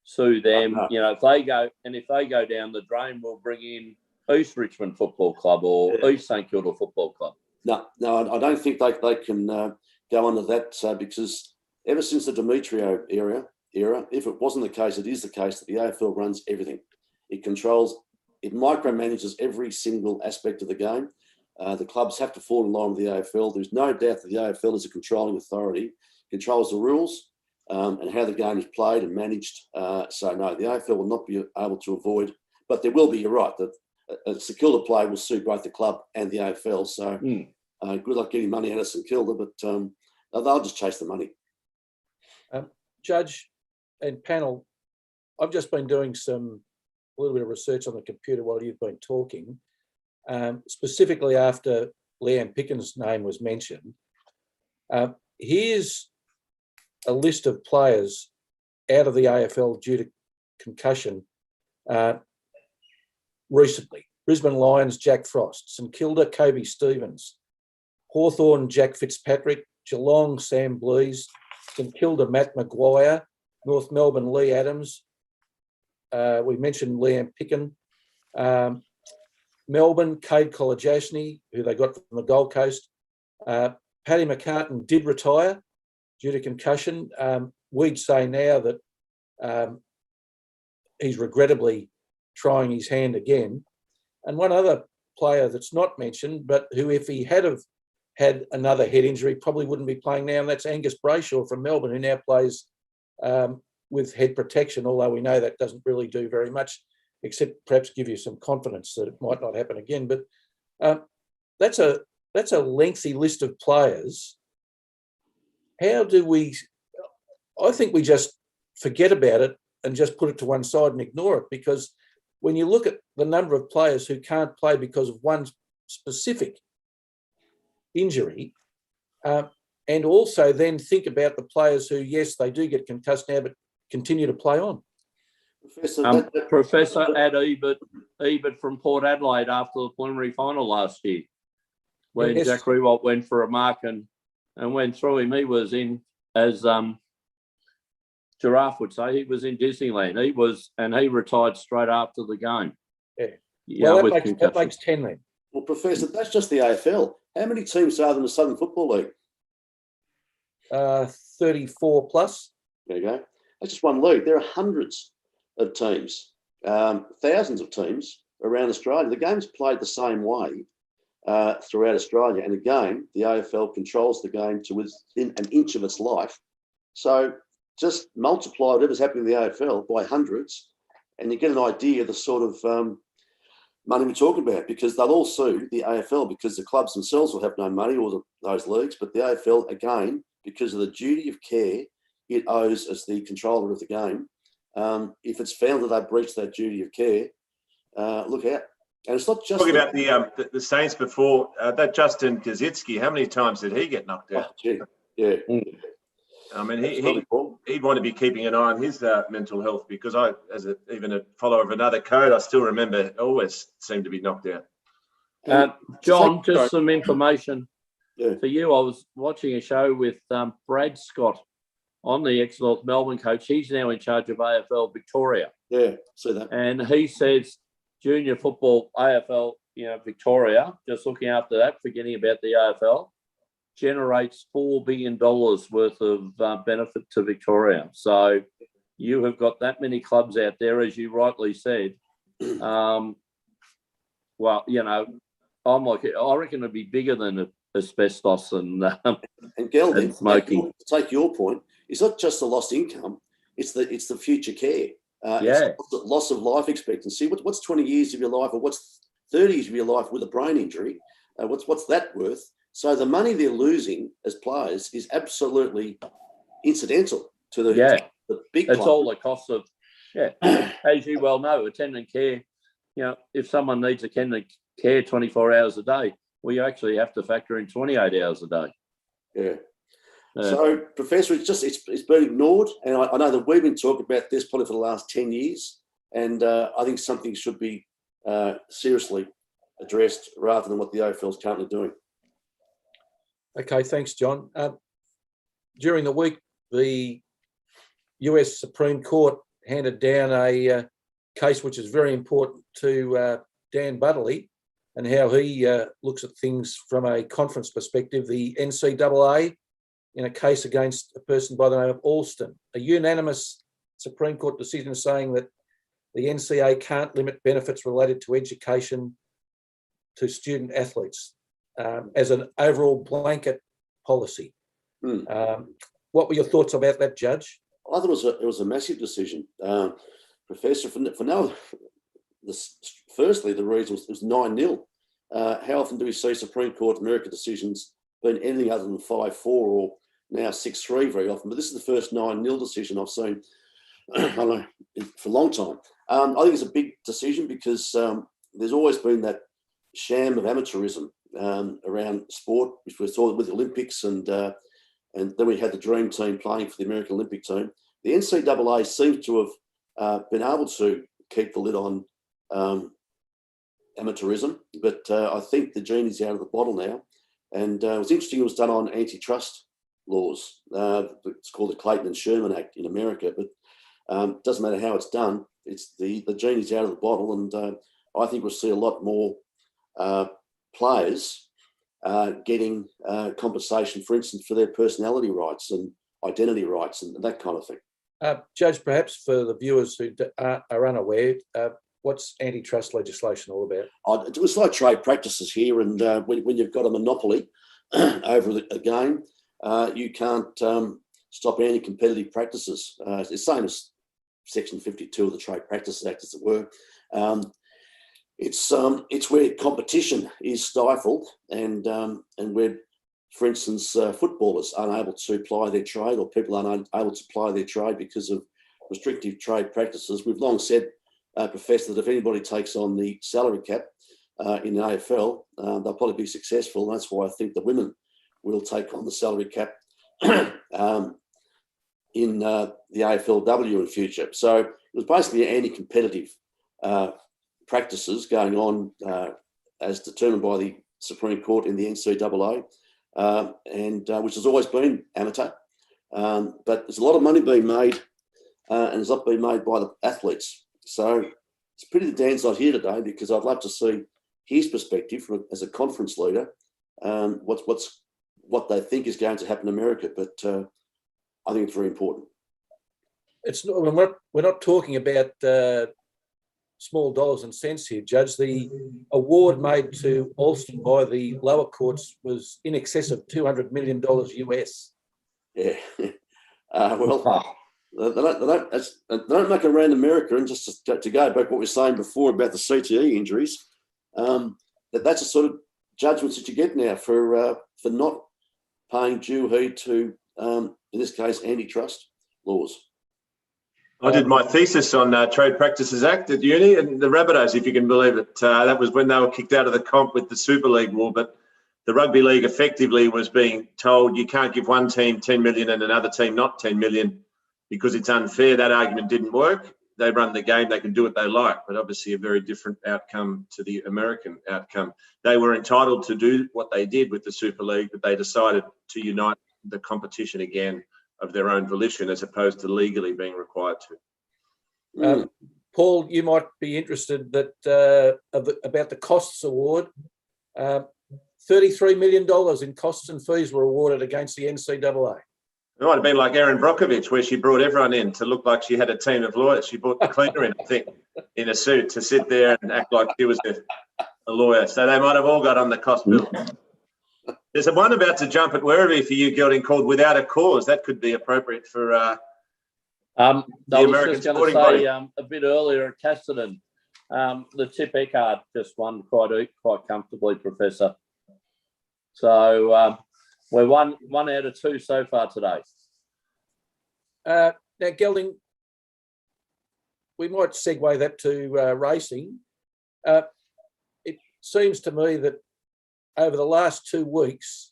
Speaker 2: sue them. If they go down the drain, we'll bring in East Richmond Football Club or East St Kilda Football Club.
Speaker 4: No, I don't think they can go under that because ever since the Demetrio era, if it wasn't the case, it is the case that the AFL runs everything. It controls, it micromanages every single aspect of the game. The clubs have to fall in line with the AFL. There's no doubt that the AFL is a controlling authority, controls the rules and how the game is played and managed. So no, the AFL will not be able to avoid, but there will be, you're right, that a St Kilda player will sue both the club and the AFL. So good luck getting money out of St Kilda, but they'll just chase the money.
Speaker 1: Judge and panel, I've just been doing a little bit of research on the computer while you've been talking, specifically after Liam Picken's name was mentioned. Here's a list of players out of the AFL due to concussion recently. Brisbane Lions, Jack Frost. St Kilda, Kobe Stevens. Hawthorn, Jack Fitzpatrick. Geelong, Sam Blease. St Kilda, Matt Maguire. North Melbourne, Lee Adams. We mentioned Liam Picken. Melbourne, Cade Kolajashny, who they got from the Gold Coast. Paddy McCartan did retire due to concussion. We'd say now that he's regrettably trying his hand again. And one other player that's not mentioned, but who, if he had another head injury, probably wouldn't be playing now, and that's Angus Brayshaw from Melbourne, who now plays with head protection, although we know that doesn't really do very much, except perhaps give you some confidence that it might not happen again. But that's a lengthy list of players. How do we... I think we just forget about it and just put it to one side and ignore it, because when you look at the number of players who can't play because of one specific injury, and also then think about the players who, yes, they do get concussed now, but continue to play on.
Speaker 2: Professor Ad Ebert from Port Adelaide after the preliminary final last year, when Jack Rewalt went for a mark and went through him, he was in, as Giraffe would say, he was in Disneyland. He retired straight after the game.
Speaker 1: Yeah, well, that makes 10 then.
Speaker 4: Well, Professor, that's just the AFL. How many teams are there in the Southern Football League?
Speaker 1: 34 plus.
Speaker 4: There you go. That's just one league. There are hundreds of teams, thousands of teams around Australia. The game's played the same way throughout Australia. And again, the AFL controls the game to within an inch of its life. So just multiply whatever's happening in the AFL by hundreds, and you get an idea of the sort of money we're talking about, because they'll all sue the AFL because the clubs themselves will have no money, or those leagues. But the AFL, again, because of the duty of care it owes as the controller of the game, if it's found that they've breached that duty of care, look out. And it's not just
Speaker 3: talking about the Saints before. That Justin Kazitsky, how many times did he get knocked out?
Speaker 4: Oh, gee. Yeah.
Speaker 3: I mean, he'd want to be keeping an eye on his mental health, because I, even a follower of another code, I still remember always seemed to be knocked out.
Speaker 2: John, just some information
Speaker 4: Yeah.
Speaker 2: for you. I was watching a show with Brad Scott on the ex-North Melbourne coach. He's now in charge of AFL Victoria.
Speaker 4: Yeah, see that.
Speaker 2: And he says junior football, AFL, Victoria, just looking after that, forgetting about the AFL, generates $4 billion worth of benefit to Victoria. So you have got that many clubs out there, as you rightly said. Well, I reckon it'd be bigger than asbestos and
Speaker 4: Gelding,
Speaker 2: and smoking.
Speaker 4: to take your point, it's not just the lost income; it's the future care. It's the loss of life expectancy. What's 20 years of your life, or what's 30 years of your life with a brain injury? What's that worth? So the money they're losing as players is absolutely incidental to the big.
Speaker 2: It's
Speaker 4: club.
Speaker 2: all the cost of as you well know, attendant care. If someone needs attendant care 24 hours a day, well, you actually have to factor in 28 hours a day.
Speaker 4: Yeah. So, Professor, it's been ignored, and I know that we've been talking about this probably for the last 10 years, and I think something should be seriously addressed rather than what the AFL is currently doing.
Speaker 1: Okay, thanks, John. During the week, the US Supreme Court handed down a case which is very important to Dan Butterley and how he looks at things from a conference perspective. The NCAA, in a case against a person by the name of Alston, a unanimous Supreme Court decision saying that the NCAA can't limit benefits related to education to student athletes as an overall blanket policy. What were your thoughts about that, Judge?
Speaker 4: I thought it was a massive decision, Professor. For now, firstly, the reason was 9-0. How often do we see Supreme Court American decisions being anything other than 5-4 or now 6-3 very often? But this is the first 9-0 decision I've seen I don't know, for a long time. I think it's a big decision because there's always been that sham of amateurism around sport, which we saw with the Olympics, and then we had the dream team playing for the American Olympic team. The NCAA seems to have been able to keep the lid on amateurism, but I think the genie's out of the bottle now. And it was interesting, it was done on antitrust laws. It's called the Clayton and Sherman Act in America, but it doesn't matter how it's done. It's the genie's out of the bottle, and I think we'll see a lot more players getting compensation, for instance, for their personality rights and identity rights and that kind of thing.
Speaker 1: Judge, perhaps for the viewers who are unaware, what's antitrust legislation all about?
Speaker 4: It's like trade practices here, and when you've got a monopoly over a game, you can't stop anti-competitive practices. It's the same as Section 52 of the Trade Practices Act, as it were. It's where competition is stifled, and where, for instance, footballers aren't able to ply their trade, or people aren't able to ply their trade because of restrictive trade practices. We've long said, Professor, that if anybody takes on the salary cap in the AFL, they'll probably be successful. And that's why I think the women will take on the salary cap in the AFLW in future. So it was basically anti-competitive practices going on as determined by the Supreme Court in the NCAA, and which has always been amateur. But there's a lot of money being made, and it's not being made by the athletes. So it's pretty that Dan's not here today, because I'd love to see his perspective as a conference leader, what's what they think is going to happen in America. But I think it's very important.
Speaker 1: It's not, we're not talking about small dollars and cents here, Judge. The award made to Alston by the lower courts was in excess of $200 million US.
Speaker 4: Yeah. Well, they don't make it around America. And just to go back what we were saying before about the CTE injuries, that's a sort of judgments that you get now for not paying due heed to, in this case, antitrust laws.
Speaker 3: I did my thesis on Trade Practices Act at uni, and the Rabbitohs, if you can believe it, that was when they were kicked out of the comp with the Super League rule. But the rugby league effectively was being told you can't give one team 10 million and another team not 10 million because it's unfair. That argument didn't work. They run the game, they can do what they like, but obviously a very different outcome to the American outcome. They were entitled to do what they did with the Super League, but they decided to unite the competition again of their own volition as opposed to legally being required to.
Speaker 1: Paul, you might be interested that about the costs award. $33 million in costs and fees were awarded against the NCAA.
Speaker 3: It might have been like Erin Brockovich, where she brought everyone in to look like she had a team of lawyers. She brought the cleaner in, I think, in a suit to sit there and act like she was a lawyer. So they might have all got on the cost bill. There's one about to jump at Werribee for you, Gelding, called Without a Cause. That could be appropriate for
Speaker 2: I was
Speaker 3: American
Speaker 2: just going to
Speaker 3: sporting
Speaker 2: say
Speaker 3: body.
Speaker 2: a bit earlier at Casterton, the Tip Eckhart just won quite comfortably, Professor. So we're one out of two so far today.
Speaker 1: Now, Gelding, we might segue that to racing. It seems to me that over the last 2 weeks,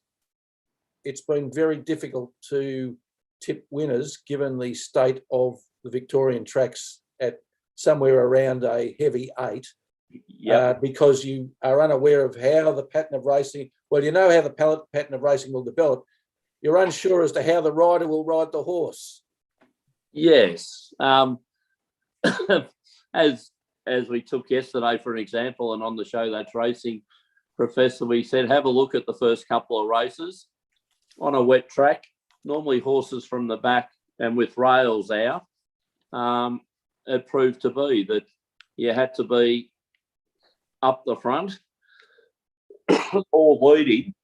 Speaker 1: it's been very difficult to tip winners given the state of the Victorian tracks at somewhere around a heavy 8. Because you are unaware of how the pattern of racing, well, you know how the pattern of racing will develop. You're unsure as to how the rider will ride the horse.
Speaker 2: Yes. As we took yesterday, for an example, and on the show That's Racing, Professor, we said, have a look at the first couple of races on a wet track, normally horses from the back and with rails out. It proved to be that you had to be up the front or leading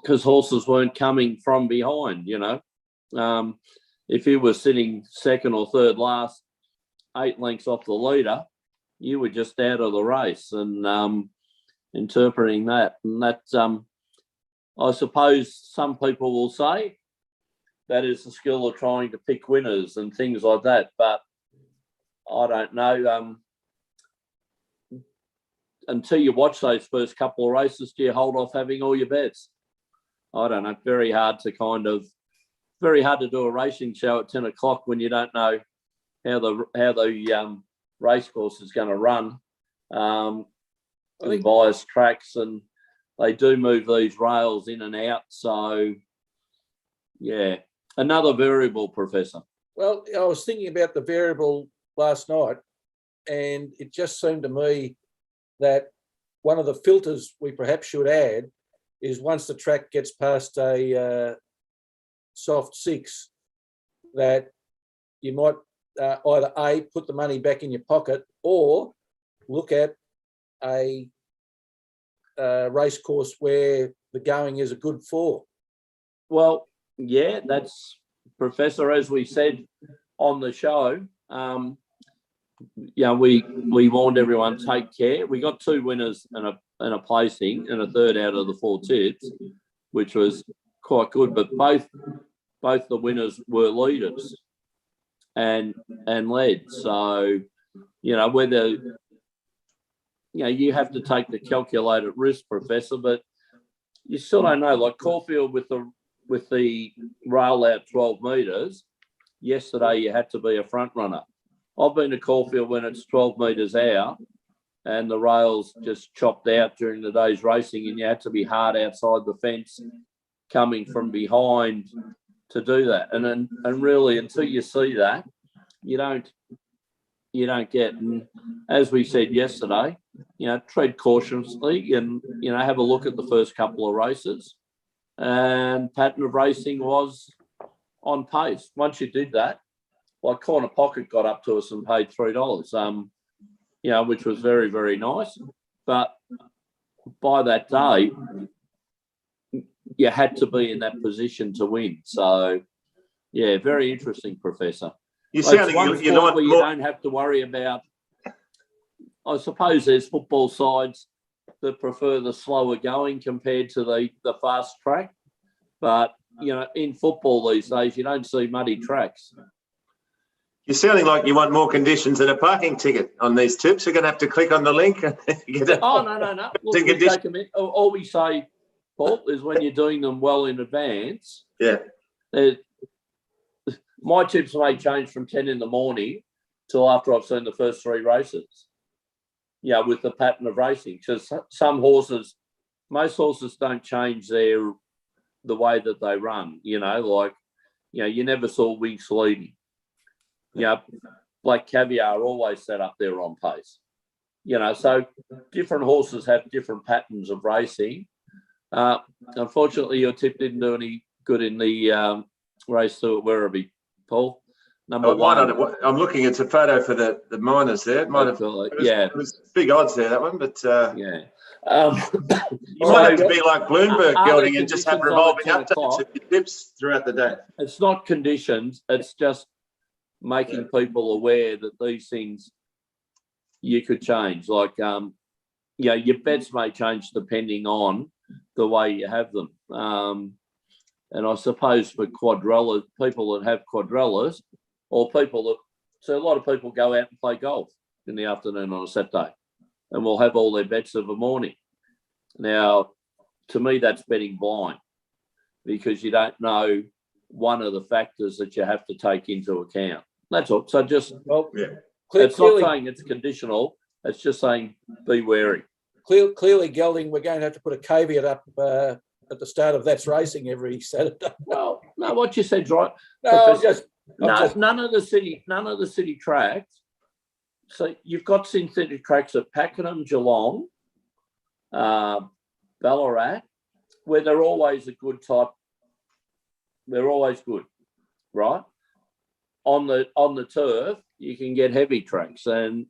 Speaker 2: because horses weren't coming from behind, you know. If you were sitting second or third last, 8 lengths off the leader, you were just out of the race, and interpreting that. And that's, I suppose some people will say that is the skill of trying to pick winners and things like that. But I don't know. Until you watch those first couple of races, do you hold off having all your bets? I don't know. Very hard to do a racing show at 10 o'clock when you don't know how the race course is going to run. I think biased tracks, and they do move these rails in and out. So, yeah, another variable, Professor.
Speaker 1: Well, I was thinking about the variable last night, and it just seemed to me that one of the filters we perhaps should add is once the track gets past a soft 6, that you might either A, put the money back in your pocket, or look at a race course where the going is a good 4.
Speaker 2: Well, yeah, that's, Professor, as we said on the show, we warned everyone, take care. We got 2 winners and a placing and a third out of the 4 tips, which was quite good. But both the winners were leaders and led. So, whether you have to take the calculated risk, Professor, but you still don't know. Like Caulfield with the rail out 12 metres, yesterday you had to be a front runner. I've been to Caulfield when it's 12 metres out and the rails just chopped out during the day's racing, and you had to be hard outside the fence coming from behind to do that. And really, until you see that, you don't get. And as we said yesterday, tread cautiously and have a look at the first couple of races. and pattern of racing was on pace. Once you did that, like Corner Pocket got up to us and paid $3, which was very, very nice. But by that day, you had to be in that position to win. So, yeah, very interesting, Professor.
Speaker 3: You're sounding
Speaker 2: you don't have to worry about. I suppose there's football sides that prefer the slower going compared to the fast track, but in football these days you don't see muddy tracks.
Speaker 3: You're sounding like you want more conditions than a parking ticket on these tips. You're going to have to click on the link.
Speaker 2: No. Look, we take them in. All we say, Paul, is when you're doing them well in advance.
Speaker 3: Yeah.
Speaker 2: My tips may change from 10 in the morning till after I've seen the first 3 races. With the pattern of racing, because most horses don't change the way that they run. You never saw Winks leading. Black Caviar always set up there on pace. So different horses have different patterns of racing. Unfortunately, your tip didn't do any good in the race to Werribee, Paul. Number one.
Speaker 3: I'm looking. It's a photo for the miners there. It might have. It was big odds there, that one, but
Speaker 2: yeah.
Speaker 3: You might have to be like Bloomberg Gelding and just have revolving updates of your tips throughout the day.
Speaker 2: It's not conditions. It's just making people aware that these things you could change. Like, your bets may change depending on the way you have them. And I suppose for quadrellas, people that have quadrellas, or so a lot of people go out and play golf in the afternoon on a Saturday and will have all their bets of the morning. Now, to me, that's betting blind because you don't know one of the factors that you have to take into account. That's all. So it's not saying it's conditional. It's just saying be wary.
Speaker 1: Clearly, Gelding, we're going to have to put a caveat up at the start of That's Racing every Saturday.
Speaker 2: Well, no, what you said's right. None of the city tracks. So you've got synthetic tracks at Pakenham, Geelong, Ballarat, where they're always a good type. They're always good, right? On the turf, you can get heavy tracks and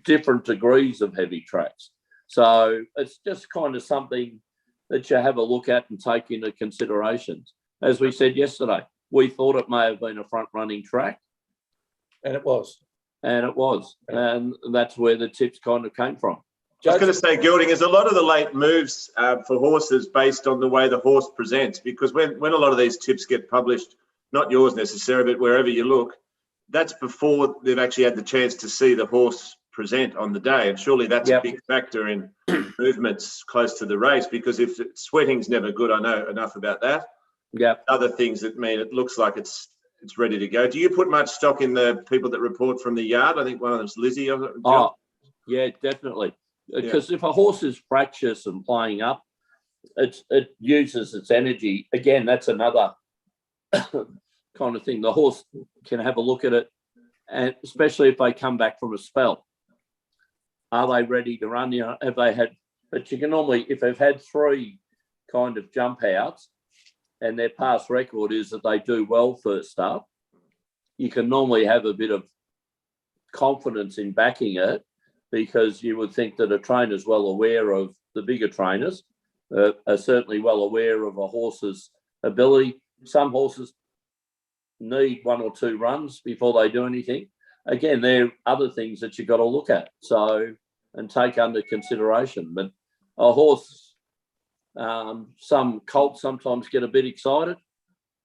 Speaker 2: different degrees of heavy tracks. So it's just kind of something that you have a look at and take into consideration. As we said yesterday, we thought it may have been a front-running track.
Speaker 1: And it was. And
Speaker 2: that's where the tips kind of came from.
Speaker 3: I was going to say, Gelding, there's a lot of the late moves for horses based on the way the horse presents, because when a lot of these tips get published, not yours necessarily, but wherever you look, that's before they've actually had the chance to see the horse present on the day. And surely that's a big factor in movements close to the race, because if sweating's never good, I know enough about that.
Speaker 2: Yeah.
Speaker 3: Other things that mean it looks like it's ready to go. Do you put much stock in the people that report from the yard? I think one of them's Lizzie.
Speaker 2: Oh, yeah, definitely. Because if a horse is fractious and playing up, it uses its energy. Again, that's another kind of thing. The horse can have a look at it, and especially if they come back from a spell. Are they ready to run? Have they had? But you can normally, if they've had 3 kind of jump outs, and their past record is that they do well first up, you can normally have a bit of confidence in backing it, because you would think that a trainer's well aware of the bigger trainers, are certainly well aware of a horse's ability. Some horses need 1 or 2 runs before they do anything. Again, there are other things that you've got to look at and take under consideration. But a horse, some colts sometimes get a bit excited,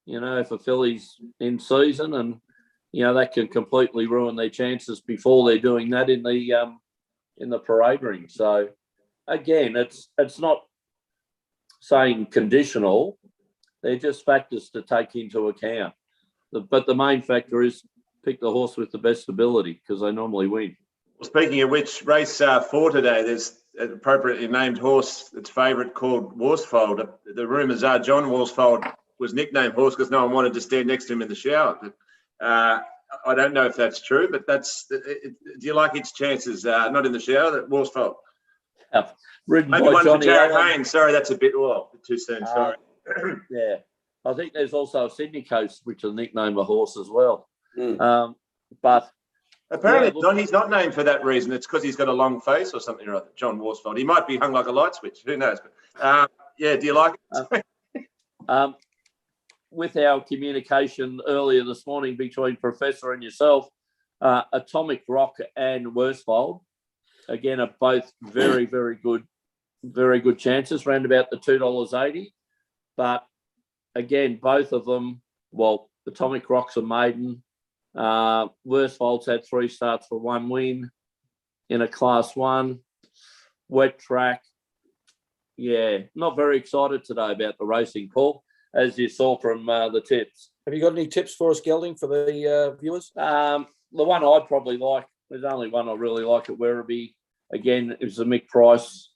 Speaker 2: if a filly's in season, and that can completely ruin their chances before they're doing that in the parade ring. So again, it's not saying conditional; they're just factors to take into account. But the main factor is pick the horse with the best ability, because they normally win.
Speaker 3: Well, speaking of which, race 4 today, there's an appropriately named horse that's favourite called Worsfold. The rumours are John Worsfold was nicknamed horse because no one wanted to stand next to him in the shower. But, I don't know if that's true, but do you like its chances? Not in the shower, that Worsfold.
Speaker 2: Ridden
Speaker 3: Maybe
Speaker 2: by
Speaker 3: one
Speaker 2: Johnny
Speaker 3: for Jared
Speaker 2: Allen.
Speaker 3: Haynes. Sorry, that's a bit too soon. Sorry.
Speaker 2: Yeah. I think there's also a Sydney Coast, which is a nickname of horse as well. But
Speaker 3: Apparently,
Speaker 2: yeah,
Speaker 3: he's not named for that reason. It's because he's got a long face or something or other. John Worsfold. He might be hung like a light switch. Who knows? But yeah, do you like it?
Speaker 2: With our communication earlier this morning between Professor and yourself, Atomic Rock and Worsfold, again, are both very, very good chances, around about the $2.80. But again, both of them, well, Atomic Rock's a maiden. Worsfold's had 3 starts for 1 win in a Class 1 wet track. Yeah, not very excited today about the racing, Paul, as you saw from the tips.
Speaker 1: Have you got any tips for us, Gelding, for the viewers?
Speaker 2: The one I'd probably like, there's only one I really like at Werribee. Again, it was a Mick Price,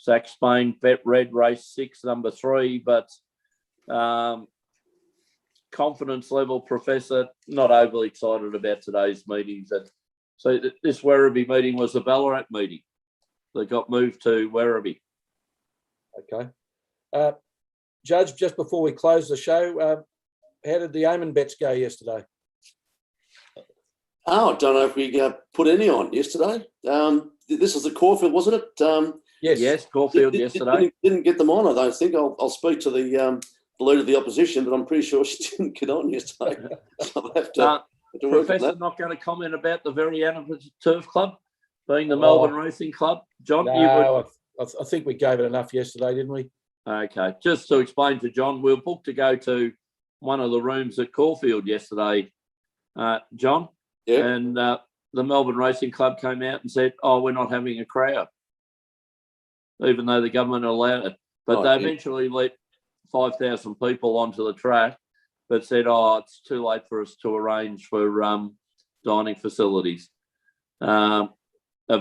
Speaker 2: Zach Spain, Bet Red, race 6, number 3, but confidence level, Professor, not overly excited about today's meetings. So this Werribee meeting was a Ballarat meeting. They got moved to Werribee.
Speaker 1: Okay. Judge, just before we close the show, how did the Omen bets go yesterday?
Speaker 4: Oh, I don't know if we put any on yesterday. This was the Caulfield, wasn't it?
Speaker 2: Yes, Caulfield yesterday.
Speaker 4: Didn't get them on, I don't think. I'll speak to the leader of the opposition, but I'm pretty sure she didn't get on yesterday. I'll have to
Speaker 2: Professor, not going to comment about the very Annapolis Turf Club being the Melbourne Racing Club. John,
Speaker 1: no, I think we gave it enough yesterday, didn't we?
Speaker 2: Okay, just to explain to John, we were booked to go to one of the rooms at Caulfield yesterday, John, and the Melbourne Racing Club came out and said, we're not having a crowd, even though the government allowed it. But they eventually let 5,000 people onto the track, but said, it's too late for us to arrange for dining facilities. A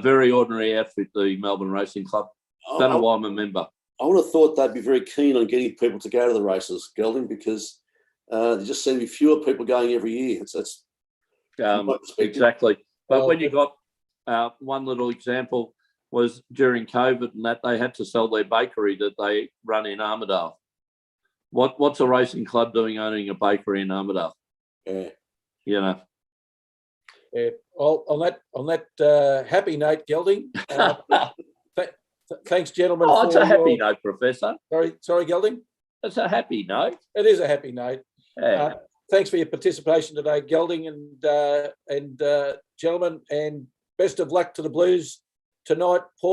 Speaker 2: very ordinary outfit, the Melbourne Racing Club. Don't know why I'm a member.
Speaker 4: I would have thought they'd be very keen on getting people to go to the races, Gelding, because there just seem to be fewer people going every year. That's
Speaker 2: exactly. But when you got one little example was during COVID and that they had to sell their bakery that they run in Armidale. What's a racing club doing owning a bakery in Armidale?
Speaker 4: Yeah.
Speaker 2: You know.
Speaker 1: Yeah. Well, on that happy note, Gelding. Thanks, gentlemen.
Speaker 2: It's a happy note, Professor.
Speaker 1: Sorry, Gelding.
Speaker 2: It's a happy note.
Speaker 1: It is a happy note.
Speaker 2: Yeah.
Speaker 1: Thanks for your participation today, Gelding and gentlemen, and best of luck to the Blues tonight, Paul.